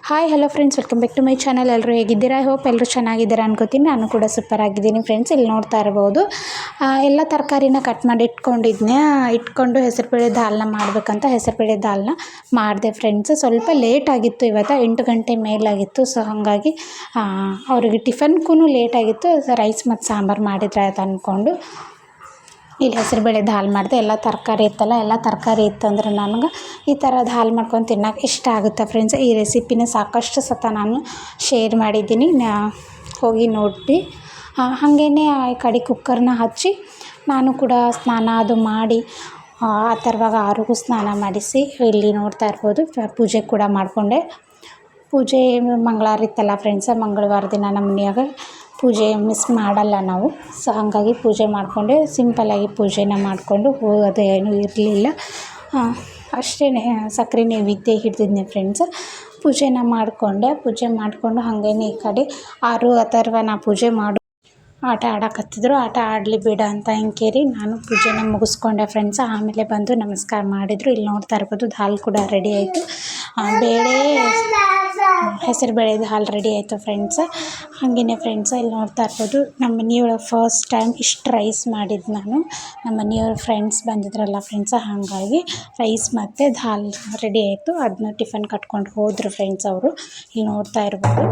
Hi hello friends, welcome back to my channel. ಎಲ್ಲರೂ ಹೇಗಿದ್ದೀರಾ? I hope ಎಲ್ಲರೂ ಚೆನ್ನಾಗಿದ್ದೀರಾ ಅನ್ಕೋತೀನಿ. ನಾನು ಕೂಡ ಸೂಪರ್ ಆಗಿದ್ದೀನಿ ಫ್ರೆಂಡ್ಸ್. ಇಲ್ಲಿ ನೋಡ್ತಾ ಇರ್ಬೋದು ಎಲ್ಲ ತರಕಾರಿನ ಕಟ್ ಮಾಡಿ ಇಟ್ಕೊಂಡು ಹೆಸರುಬೇಳೆ ದಾಲ್ನ ಮಾಡಬೇಕಂತ ಹೆಸರುಬೇಳೆ ದಾಲ್ನ ಮಾಡಿದೆ ಫ್ರೆಂಡ್ಸ್. ಸ್ವಲ್ಪ ಲೇಟ್ ಆಗಿತ್ತು, ಇವತ್ತು 8 ಗಂಟೆ ಮೇಲಾಗಿತ್ತು. ಸೊ ಹಾಗಾಗಿ ಅವರಿಗೆ ಟಿಫನ್ಗೂ ಲೇಟ್ ಆಗಿತ್ತು. ರೈಸ್ ಮತ್ತು ಸಾಂಬಾರು ಮಾಡಿದ್ರೆ ಆಯ್ತು ಅಂದ್ಕೊಂಡು ಇಲ್ಲಿ ಹೆಸರುಬೇಳೆ ದಾಲ್ ಮಾಡಿದೆ. ಎಲ್ಲ ತರಕಾರಿ ಇತ್ತಲ್ಲ, ಎಲ್ಲ ತರಕಾರಿ ಇತ್ತು ಅಂದರೆ ನನಗೆ ಈ ಥರ ದಾಲ್ ಮಾಡ್ಕೊಂಡು ತಿನ್ನೋಕೆ ಇಷ್ಟ ಆಗುತ್ತೆ ಫ್ರೆಂಡ್ಸ್. ಈ ರೆಸಿಪಿನ ಸಾಕಷ್ಟು ಸತ ನಾನು ಶೇರ್ ಮಾಡಿದ್ದೀನಿ, ಹೋಗಿ ನೋಡಿ. ಹಾಗೇ ಈ ಕಡೆ ಕುಕ್ಕರ್ನ ಹಚ್ಚಿ ನಾನು ಕೂಡ ಸ್ನಾನ ಅದು ಮಾಡಿ ಆ ಥರವಾಗ ಆರಿಗೂ ಸ್ನಾನ ಮಾಡಿಸಿ ಇಲ್ಲಿ ನೋಡ್ತಾ ಇರ್ಬೋದು ಪೂಜೆ ಕೂಡ ಮಾಡಿಕೊಂಡೆ. ಪೂಜೆ ಮಂಗಳವಾರ ಇತ್ತಲ್ಲ ಫ್ರೆಂಡ್ಸ, ಮಂಗಳವಾರ ದಿನ ನಮ್ಮ ಮನೆಯಾಗ ಪೂಜೆ ಮಿಸ್ ಮಾಡಲ್ಲ ನಾವು. ಸೊ ಹಾಗಾಗಿ ಪೂಜೆ ಮಾಡಿಕೊಂಡೆ, ಸಿಂಪಲ್ಲಾಗಿ ಪೂಜೆನ ಮಾಡಿಕೊಂಡು ಅದೇನೂ ಇರಲಿಲ್ಲ. ಅಷ್ಟೇ ಸಕ್ಕರೆ ನೈವೇದ್ಯ ಹಿಡ್ದಿದ್ದೆ ಫ್ರೆಂಡ್ಸ್. ಪೂಜೆನ ಮಾಡಿಕೊಂಡೆ. ಪೂಜೆ ಮಾಡಿಕೊಂಡು ಹಾಗೇ ಈ ಕಡೆ ಆರು ಅಥರ್ವ ನಾ ಪೂಜೆ ಮಾಡು ಆಟ ಆಡಕತ್ತಿದ್ರು. ಆಟ ಆಡಲಿ ಬೇಡ ಅಂತ ಹಿಂಗೇರಿ ನಾನು ಪೂಜೆನ ಮುಗಿಸ್ಕೊಂಡೆ ಫ್ರೆಂಡ್ಸ್. ಆಮೇಲೆ ಬಂದು ನಮಸ್ಕಾರ ಮಾಡಿದರು. ಇಲ್ಲಿ ನೋಡ್ತಾ ಇರ್ಬೋದು ದಾಲ್ ಕೂಡ ರೆಡಿ ಆಯಿತು. ಹೆಸರುಬೇಳೆ ದಾಲ್ ರೆಡಿ ಆಯಿತು ಫ್ರೆಂಡ್ಸ್. ಹಾಗೆಯೇ ಫ್ರೆಂಡ್ಸ್ ಇಲ್ಲಿ ನೋಡ್ತಾ ಇರ್ಬೋದು ನಮ್ಮ ಮನೆಯೊಳಗೆ ಫಸ್ಟ್ ಟೈಮ್ ಇಷ್ಟು ರೈಸ್ ಮಾಡಿದ್ದು ನಾನು. ನಮ್ಮ ಮನೆಯವ್ರ ಫ್ರೆಂಡ್ಸ್ ಬಂದಿದ್ರಲ್ಲ ಫ್ರೆಂಡ್ಸ್, ಹಾಗಾಗಿ ರೈಸ್ ಮತ್ತು ದಾಲ್ ರೆಡಿ ಆಯಿತು. ಅದನ್ನ ಟಿಫನ್ ಕಟ್ಕೊಂಡು ಹೋದರು ಫ್ರೆಂಡ್ಸ್ ಅವರು. ಇಲ್ಲಿ ನೋಡ್ತಾ ಇರ್ಬೋದು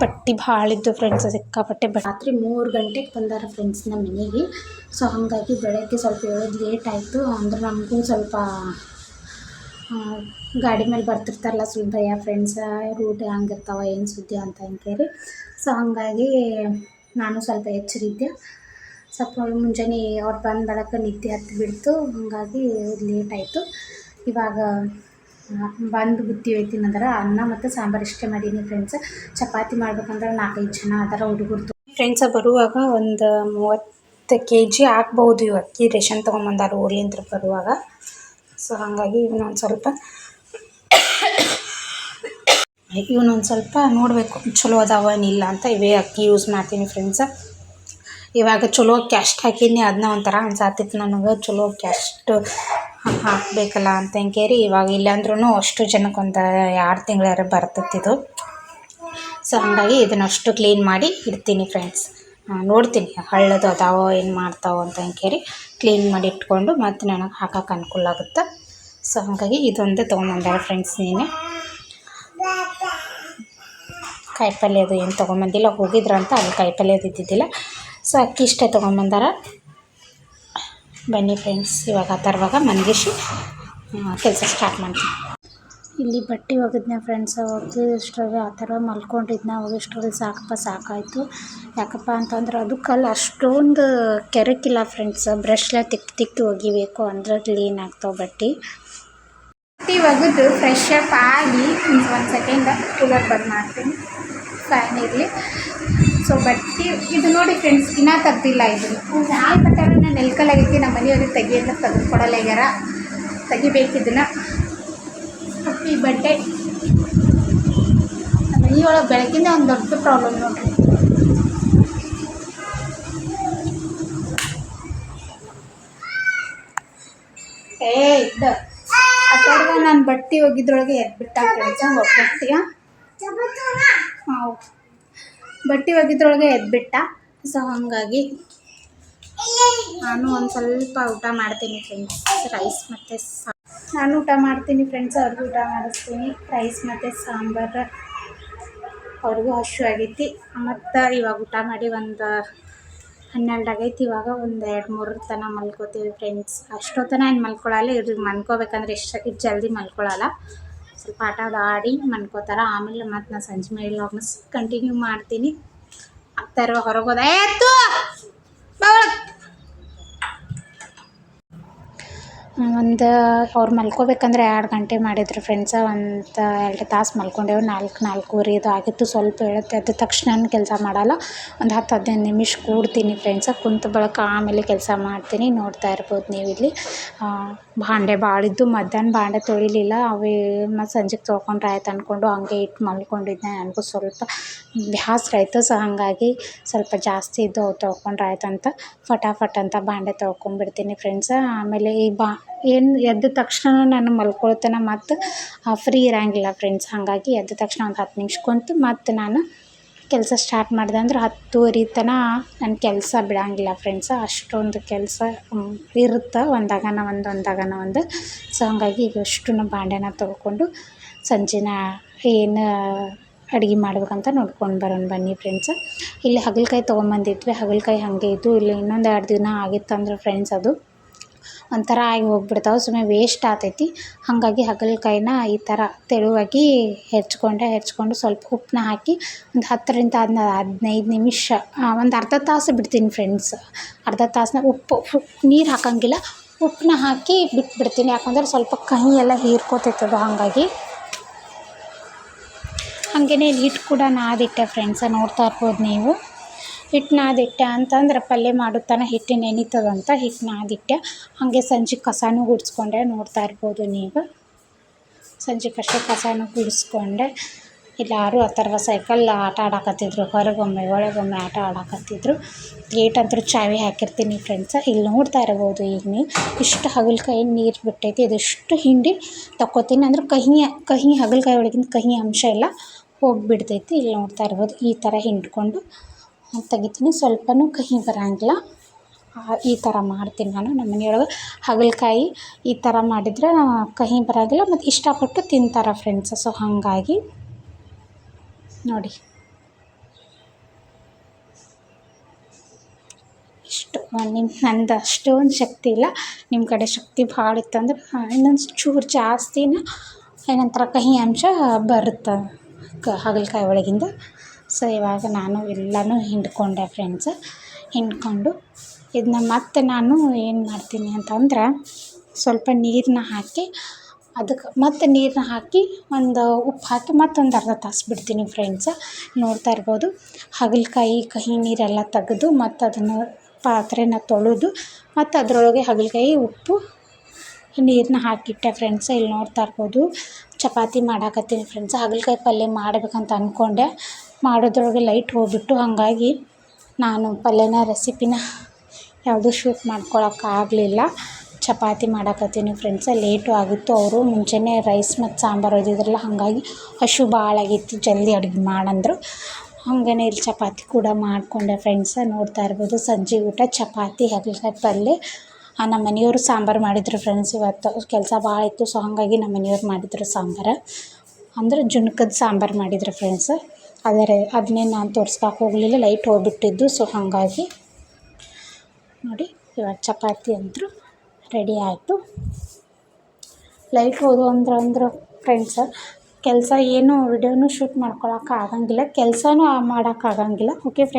ಬಟ್ಟೆ ಭಾಳ ಇದ್ದು ಫ್ರೆಂಡ್ಸ್, ಸಿಕ್ಕಾಪಟ್ಟೆ ರಾತ್ರಿ 3 ಗಂಟೆಗೆ ಬಂದಾರ ಫ್ರೆಂಡ್ಸ್ ನಮ್ಮ ಮನೆಗೆ. ಸೊ ಹಾಗಾಗಿ ಬೆಳಗ್ಗೆ ಸ್ವಲ್ಪ ಹೇಳೋದು ಲೇಟ್ ಆಯಿತು. ಅಂದ್ರೆ ನಮಗೂ ಸ್ವಲ್ಪ ಗಾಡಿ ಮೇಲೆ ಬರ್ತಿರ್ತಾರಲ್ಲ, ಸ್ವಲ್ಪ ಭಯ ಫ್ರೆಂಡ್ಸ್, ರೂಟ್ ಹೆಂಗಿರ್ತಾವ ಏನು ಸುದ್ದಿ ಅಂತ ಅಂಕೇರಿ. ಸೊ ಹಾಗಾಗಿ ನಾನು ಸ್ವಲ್ಪ ಎಚ್ಚರಿದ್ದೆ. ಸ್ವಲ್ಪ ಮುಂಜಾನೆ ಅವ್ರು ಬಂದ ಬಳಿಕ ನಿದ್ದೆ ಹತ್ತಿ ಬಿಡ್ತು, ಹಾಗಾಗಿ ಲೇಟ್ ಆಯಿತು. ಇವಾಗ ಬಂದು ಬುತ್ತಿ ಒಯ್ತೀನಂದ್ರೆ ಅನ್ನ ಮತ್ತು ಸಾಂಬಾರು ಇಷ್ಟೇ ಮಾಡೀನಿ ಫ್ರೆಂಡ್ಸ್. ಚಪಾತಿ ಮಾಡ್ಬೇಕಂದ್ರೆ 4-5 ಜನ ಅದರ ಹುಡುಗರು ಫ್ರೆಂಡ್ಸ. ಬರುವಾಗ ಒಂದು 30 kg ಆಗ್ಬೋದು. ಇವತ್ತು ರೇಷನ್ ತೊಗೊಂಬಂದಾರ ಊರ್ಲಿಂದ ಬರುವಾಗ. ಸೊ ಹಾಗಾಗಿ ಇವನೊಂದು ಸ್ವಲ್ಪ ನೋಡಬೇಕು ಚಲೋ ಅದಾವ ಏನಿಲ್ಲ ಅಂತ. ಇವೇ ಅಕ್ಕಿ ಯೂಸ್ ಮಾಡ್ತೀನಿ ಫ್ರೆಂಡ್ಸ. ಇವಾಗ ಚಲೋ ಕ್ಯಾಸ್ಟ್ ಹಾಕಿದ್ನಿ, ಅದನ್ನ ಒಂಥರ ಅನ್ಸಾತಿತ್ತು ನನಗೆ. ಚಲೋ ಕ್ಯಾಸ್ಟ್ ಹಾಕಬೇಕಲ್ಲ ಅಂತ ಹಿಂಗೇರಿ ಇವಾಗ ಇಲ್ಲಾಂದ್ರೂ ಅಷ್ಟು ಜನಕ್ಕೆ ಒಂದು 2 ತಿಂಗಳಾರ ಬರ್ತತ್ತಿದು. ಸೊ ಹಾಗಾಗಿ ಇದನ್ನಷ್ಟು ಕ್ಲೀನ್ ಮಾಡಿ ಇಡ್ತೀನಿ ಫ್ರೆಂಡ್ಸ್. ನೋಡ್ತೀನಿ ಹಳ್ಳದು ಅದಾವೋ ಏನು ಮಾಡ್ತಾವೋ ಅಂತ ಹಿಂಗೇರಿ ಕ್ಲೀನ್ ಮಾಡಿ ಇಟ್ಕೊಂಡು ಮತ್ತು ನನಗೆ ಹಾಕೋಕೆ ಅನುಕೂಲ ಆಗುತ್ತೆ. ಸೊ ಹಾಗಾಗಿ ಇದೊಂದೇ ತೊಗೊಂಬಂದಾರೆ ಫ್ರೆಂಡ್ಸ್. ನೀನೆ ಕಾಯಿಪಲ್ಯ ಅದು ಏನು ತೊಗೊಂಬಂದಿಲ್ಲ, ಹೋಗಿದ್ರಂತ ಅಲ್ಲಿ ಕಾಯಿಪಲ್ಯದು ಇದ್ದಿದ್ದಿಲ್ಲ. ಸೊ ಅಕ್ಕಿ ಇಷ್ಟೇ ತೊಗೊಂಬಂದಾರ. ಬನ್ನಿ ಫ್ರೆಂಡ್ಸ್, ಇವಾಗ ತರುವಾಗ ಮನಗಿಸಿ ಕೆಲಸ ಸ್ಟಾರ್ಟ್ ಮಾಡ್ತೀನಿ. ಇಲ್ಲಿ ಬಟ್ಟೆ ಒಗೆದ್ನ ಫ್ರೆಂಡ್ಸ್. ಒಗೆದಷ್ಟರಲ್ಲಿ ಆ ಥರ ಮಲ್ಕೊಂಡಿದ್ನ. ಒಗೆಷ್ಟರಲ್ಲಿ ಸಾಕಾಯಿತು. ಯಾಕಪ್ಪ ಅಂತಂದ್ರೆ ಅದು ಕಲ್ಲು ಅಷ್ಟೊಂದು ಕೆರಕಿಲ್ಲ ಫ್ರೆಂಡ್ಸ್. ಬ್ರಷ್ಲ ತಿಕ್ಕಿ ಒಗಿಬೇಕು ಅಂದ್ರೆ ಕ್ಲೀನ್ ಆಗ್ತಾವೆ ಬಟ್ಟೆ ಒಗೆದು ಫ್ರೆಶ್ ಅಪ್ ಆಗಿ ಒಂದು ಸೆಕೆಂಡ್ ಕೂಲರ್ ಬಂದ್ ಮಾಡ್ತೀನಿ, ಫ್ಯಾನ್ ಇರಲಿ. ಸೊ ಬಟ್ಟೆ ಇದು ನೋಡಿ ಫ್ರೆಂಡ್ಸ್, ಇನ್ನೂ ತೆಗ್ದಿಲ್ಲ. ಇದನ್ನು ನಾಳೆ ಬಟ್ಟಾರ ನಾನು ನೆಲ್ಕಲಾಗೈತಿ. ನಮ್ಮ ಮನೆಯವ್ರಿಗೆ ತೆಗಿಯೋದು ತೆಗೆದುಕೊಡಲ್ಲ ಆಗ್ಯಾರ, ತೆಗಿಬೇಕಿದ್ದನ್ನು. ಈ ಬಟ್ಟೆ ನಮ್ಮ ಮನೆಯೊಳಗೆ ಬೆಳಕಿಂದ ಒಂದು ದೊಡ್ಡ ಪ್ರಾಬ್ಲಮ್ ನೋಡ್ರಿ. ಇದು ಅಥವಾ ನಾನು ಬಟ್ಟೆ ಒಗಿದ್ರೊಳಗೆ ಎದ್ಬಿಟ್ಟ ಫ್ರೆಂಡ್ಸ. ಬಟ್ಟೆ ಒಗಿದ್ರೊಳಗೆ ಎದ್ಬಿಟ್ಟ. ಸೊ ಹಾಗಾಗಿ ನಾನು ಒಂದು ಸ್ವಲ್ಪ ಊಟ ಮಾಡ್ತೀನಿ ಫ್ರೆಂಡ್ಸ್. ರೈಸ್ ಮತ್ತು ನಾನು ಊಟ ಮಾಡ್ತೀನಿ ಫ್ರೆಂಡ್ಸ್, ಅವ್ರಿಗೂ ಊಟ ಮಾಡಿಸ್ತೀನಿ. ರೈಸ್ ಮತ್ತು ಸಾಂಬಾರು, ಅವ್ರಿಗೂ ಹಶು ಆಗೈತಿ. ಮತ್ತು ಇವಾಗ ಊಟ ಮಾಡಿ ಒಂದು 12 ಆಗೈತಿ. ಇವಾಗ ಒಂದು 2-3 ತನಕ ಮಲ್ಕೋತೀವಿ ಫ್ರೆಂಡ್ಸ್. ಅಷ್ಟೊತ್ತನ ಏನು ಮಲ್ಕೊಳ್ಳಲ್ಲ. ಇವ್ರಿಗೆ ಮಲ್ಕೋಬೇಕಂದ್ರೆ ಇಷ್ಟು ಜಲ್ದಿ ಮಲ್ಕೊಳ್ಳಲ್ಲ. ಸ್ವಲ್ಪ ಆಡಿ ಮಲ್ಕೋತಾರೆ. ಆಮೇಲೆ ಮತ್ತು ನಾನು ಸಂಜೆ ಮೇಲೆ ವ್ಲಾಗ್ನ ಕಂಟಿನ್ಯೂ ಮಾಡ್ತೀನಿ. ಆಗ್ತಾಯಿರೋ ಹೊರಗೋದ ಒಂದು ಅವ್ರು ಮಲ್ಕೋಬೇಕಂದ್ರೆ 2 ಗಂಟೆ ಮಾಡಿದ್ರು ಫ್ರೆಂಡ್ಸ. ಒಂದು 2 ತಾಸು ಮಲ್ಕೊಂಡೇವು. 4-4:15 ಇದು ಆಗಿತ್ತು. ಸ್ವಲ್ಪ ಹೇಳುತ್ತೆ ಎದ್ದ ತಕ್ಷಣ ಕೆಲಸ ಮಾಡಲ್ಲ, ಒಂದು 10-15 ನಿಮಿಷ ಕೂಡ್ತೀನಿ ಫ್ರೆಂಡ್ಸ. ಕುಂತ ಬಳಿಕ ಆಮೇಲೆ ಕೆಲಸ ಮಾಡ್ತೀನಿ. ನೋಡ್ತಾ ಇರ್ಬೋದು ನೀವು ಇಲ್ಲಿ. ಭಾಂಡೆ ಭಾಳಿದ್ದು, ಮಧ್ಯಾಹ್ನ ಭಾಂಡೆ ತೊಳಿಲಿಲ್ಲ. ಅವೇ ಮತ್ತು ಸಂಜೆಗೆ ತೊಳ್ಕೊಂಡ್ರೆ ಆಯ್ತು ಅಂದ್ಕೊಂಡು ಹಂಗೆ ಇಟ್ಟು ಮಲ್ಕೊಂಡಿದ್ದೆ. ನನಗೂ ಸ್ವಲ್ಪ ಬೇಸರ ಆಯಿತು. ಸೊ ಹಾಗಾಗಿ ಸ್ವಲ್ಪ ಜಾಸ್ತಿ ಇದ್ದು ಅವು ತೊಳ್ಕೊಂಡ್ರೆ ಆಯ್ತು ಅಂತ ಫಟಾಫಟ್ ಅಂತ ಭಾಂಡೆ ತೊಳ್ಕೊಂಡ್ಬಿಡ್ತೀನಿ ಫ್ರೆಂಡ್ಸ. ಆಮೇಲೆ ಈ ಏನು ಎದ್ದ ತಕ್ಷಣ ನಾನು ಮಲ್ಕೊಳ್ತೇನೆ ಮತ್ತು ಫ್ರೀ ಇರೋಂಗಿಲ್ಲ ಫ್ರೆಂಡ್ಸ್. ಹಾಗಾಗಿ ಎದ್ದ ತಕ್ಷಣ ಒಂದು 10 ನಿಮಿಷ ಕುಂತು ಮತ್ತು ನಾನು ಕೆಲಸ ಸ್ಟಾರ್ಟ್ ಮಾಡಿದೆ ಅಂದ್ರೆ 10:30 ತನಕ ನನ್ನ ಕೆಲಸ ಬಿಡೋಂಗಿಲ್ಲ ಫ್ರೆಂಡ್ಸ. ಅಷ್ಟೊಂದು ಕೆಲಸ ಇರುತ್ತೆ, ಒಂದಾಗನ ಒಂದು. ಸೊ ಹಾಗಾಗಿ ಈಗ ಅಷ್ಟನ್ನು ಬಾಂಡೆನ ತೊಳ್ಕೊಂಡು ಸಂಜೆನ ಏನು ಅಡುಗೆ ಮಾಡ್ಬೇಕಂತ ನೋಡ್ಕೊಂಡು ಬರೋಣ ಬನ್ನಿ ಫ್ರೆಂಡ್ಸ. ಇಲ್ಲಿ ಹಾಗಲಕಾಯಿ ತೊಗೊಂಬಂದಿದ್ವಿ. ಹಾಗಲಕಾಯಿ ಹಾಗೆ ಇದ್ದು ಇಲ್ಲಿ ಇನ್ನೊಂದು 2 ದಿನ ಆಗಿತ್ತಂದ್ರೆ ಫ್ರೆಂಡ್ಸ್ ಅದು ಒಂಥರ ಆಗಿ ಹೋಗ್ಬಿಡ್ತಾವೆ, ಸುಮ್ಮನೆ ವೇಸ್ಟ್ ಆಗ್ತೈತಿ. ಹಾಗಾಗಿ ಹಾಗಲಕಾಯಿನ ಈ ಥರ ತೆಳುವಾಗಿ ಹೆಚ್ಕೊಂಡು ಸ್ವಲ್ಪ ಉಪ್ಪನ್ನ ಹಾಕಿ ಒಂದು 10ರಿಂದ 15 ನಿಮಿಷ ಒಂದು ಅರ್ಧ ತಾಸು ಬಿಡ್ತೀನಿ ಫ್ರೆಂಡ್ಸ್. ಅರ್ಧ ತಾಸನ್ನ ಉಪ್ಪು ನೀರು ಹಾಕೋಂಗಿಲ್ಲ, ಉಪ್ಪನ್ನ ಹಾಕಿ ಬಿಟ್ಬಿಡ್ತೀನಿ. ಯಾಕಂದ್ರೆ ಸ್ವಲ್ಪ ಕಹಿ ಎಲ್ಲ ಹೀರ್ಕೋತೈತದು. ಹಾಗಾಗಿ ಹಾಗೆಯೇ ಹಿಟ್ಟು ಕೂಡ ನಾದಿಟ್ಟೆ ಫ್ರೆಂಡ್ಸ, ನೋಡ್ತಾ ಇರ್ಬೋದು ನೀವು. ಹಿಟ್ಟು ನಾದಿಟ್ಟೆ ಅಂತಂದ್ರೆ ಪಲ್ಯ ಮಾಡೋ ತನಕ ಹಿಟ್ಟು ನೆನೀತದಂತ ಹಿಟ್ಟು ನಾದಿಟ್ಟೆ. ಹಾಗೆ ಸಂಜೆ ಕಸನೂ ಗುಡಿಸ್ಕೊಂಡೆ, ನೋಡ್ತಾ ಇರ್ಬೋದು ನೀವು. ಸಂಜೆ ಕಸನೂ ಗುಡಿಸ್ಕೊಂಡೆ. ಎಲ್ಲರೂ ಅಥರ್ವ ಸೈಕಲ್ ಆಟ ಆಡಕತ್ತಿದ್ರು, ಹೊರಗೊಮ್ಮೆ ಒಳಗೊಮ್ಮೆ ಆಟ ಆಡಕತ್ತಿದ್ರು. ಗೇಟ್ ಅಂತೂ ಚಾವಿ ಹಾಕಿರ್ತೀನಿ ಫ್ರೆಂಡ್ಸ. ಇಲ್ಲಿ ನೋಡ್ತಾ ಇರ್ಬೋದು ಈಗ ನೀವು ಇಷ್ಟು ಹಾಗಲಕಾಯಿ ನೀರು ಬಿಟ್ಟೈತಿ. ಇದಷ್ಟು ಹಿಂಡಿ ತಕ್ಕೋತೀನಿ ಅಂದ್ರೆ ಕಹಿ ಹಾಗಲಕಾಯಿ ಒಳಗಿಂದ ಕಹಿ ಅಂಶ ಎಲ್ಲ ಹೋಗಿಬಿಡ್ತೈತಿ. ಇಲ್ಲಿ ನೋಡ್ತಾ ಇರ್ಬೋದು ಈ ಥರ ಹಿಂಡ್ಕೊಂಡು ತೆಗಿತೀನಿ. ಸ್ವಲ್ಪನೂ ಕಹಿ ಬರೋಂಗಿಲ್ಲ, ಈ ಥರ ಮಾಡ್ತೀನಿ ನಾನು. ನಮ್ಮ ಮನೆಯೊಳಗೆ ಹಾಗಲಕಾಯಿ ಈ ಥರ ಮಾಡಿದರೆ ಕಹಿ ಬರೋಂಗಿಲ್ಲ ಮತ್ತು ಇಷ್ಟಪಟ್ಟು ತಿಂತಾರೆ ಫ್ರೆಂಡ್ಸ್. ಸೊ ಹಾಗಾಗಿ ನೋಡಿ ಇಷ್ಟು. ನಂದು ಅಷ್ಟೊಂದು ಶಕ್ತಿ ಇಲ್ಲ, ನಿಮ್ಮ ಕಡೆ ಶಕ್ತಿ ಭಾಳ ಇತ್ತಂದ್ರೆ ಇನ್ನೊಂದು ಚೂರು ಜಾಸ್ತಿನ ಏನಂತಾರೆ ಕಹಿ ಅಂಶ ಬರುತ್ತೆ ಹಾಗಲಕಾಯಿ ಒಳಗಿಂದ. ಸೊ ಇವಾಗ ನಾನು ಎಲ್ಲನೂ ಹಿಂಡ್ಕೊಂಡೆ ಫ್ರೆಂಡ್ಸ್. ಹಿಂಡ್ಕೊಂಡು ಇದನ್ನ ಮತ್ತೆ ನಾನು ಏನು ಮಾಡ್ತೀನಿ ಅಂತಂದ್ರೆ ಸ್ವಲ್ಪ ನೀರನ್ನ ಹಾಕಿ ಅದಕ್ಕೆ ಮತ್ತೆ ನೀರನ್ನ ಹಾಕಿ ಒಂದು ಉಪ್ಪು ಹಾಕಿ ಮತ್ತೊಂದು ಅರ್ಧ ತಾಸು ಬಿಡ್ತೀನಿ ಫ್ರೆಂಡ್ಸ. ನೋಡ್ತಾ ಇರ್ಬೋದು ಹಾಗಲಕಾಯಿ ಕಹಿ ನೀರೆಲ್ಲ ತೆಗೆದು ಮತ್ತು ಅದನ್ನು ಪಾತ್ರೆನ ತೊಳೆದು ಮತ್ತು ಅದರೊಳಗೆ ಹಾಗಲಕಾಯಿ ಉಪ್ಪು ನೀರನ್ನ ಹಾಕಿಟ್ಟೆ ಫ್ರೆಂಡ್ಸ. ಇಲ್ಲಿ ನೋಡ್ತಾ ಇರ್ಬೋದು ಚಪಾತಿ ಮಾಡಾಕತ್ತೀನಿ ಫ್ರೆಂಡ್ಸ್. ಹಾಗಲಕಾಯಿ ಪಲ್ಯ ಮಾಡಬೇಕಂತ ಅಂದ್ಕೊಂಡೆ, ಮಾಡೋದ್ರೊಳಗೆ ಲೈಟ್ ಹೋಗ್ಬಿಟ್ಟು ಹಾಗಾಗಿ ನಾನು ಪಲ್ಯನ ರೆಸಿಪಿನ ಯಾವುದೂ ಶೂಟ್ ಮಾಡ್ಕೊಳಕ್ಕಾಗಲಿಲ್ಲ. ಚಪಾತಿ ಮಾಡಾಕತ್ತೀನಿ ಫ್ರೆಂಡ್ಸ. ಲೇಟು ಆಗಿತ್ತು, ಅವರು ಮುಂಚೆನೇ ರೈಸ್ ಮತ್ತು ಸಾಂಬಾರು ಒಯ್ದಿದ್ರಲ್ಲ, ಹಾಗಾಗಿ ಹಶು ಭಾಳ ಆಗಿತ್ತು, ಜಲ್ದಿ ಅಡುಗೆ ಮಾಡಂದರು. ಹಾಗೇ ಇಲ್ಲಿ ಚಪಾತಿ ಕೂಡ ಮಾಡಿಕೊಂಡೆ ಫ್ರೆಂಡ್ಸ. ನೋಡ್ತಾ ಇರ್ಬೋದು ಸಂಜೆ ಊಟ ಚಪಾತಿ ಹಾಗಲಕಾಯಿ ಪಲ್ಯ. ನಮ್ಮ ಮನೆಯವರು ಸಾಂಬಾರು ಮಾಡಿದರು ಫ್ರೆಂಡ್ಸ್. ಇವತ್ತು ಕೆಲಸ ಭಾಳ ಇತ್ತು, ಸೊ ಹಾಗಾಗಿ ನಮ್ಮ ಮನೆಯವ್ರು ಮಾಡಿದರು ಸಾಂಬಾರು. ಅಂದರೆ ಜುಣ್ಕದ ಸಾಂಬಾರು ಮಾಡಿದರು ಫ್ರೆಂಡ್ಸ್. ಅದನ್ನೇ ನಾನು ತೋರ್ಸ್ಕೊಕ್ಕೆ ಹೋಗಲಿಲ್ಲ, ಲೈಟ್ ಹೋಗ್ಬಿಟ್ಟಿದ್ದು. ಸೊ ಹಾಗಾಗಿ ನೋಡಿ ಇವಾಗ ಚಪಾತಿ ಅಂತೂ ರೆಡಿ ಆಯಿತು. ಲೈಟ್ ಹೋದು ಅಂದ್ರೆ ಫ್ರೆಂಡ್ಸ ಕೆಲಸ ಏನು ವಿಡಿಯೋನೂ ಶೂಟ್ ಮಾಡ್ಕೊಳಕ್ಕೆ ಆಗಂಗಿಲ್ಲ, ಕೆಲಸನೂ ಮಾಡೋಕ್ಕಾಗಂಗಿಲ್ಲ. Okay friends.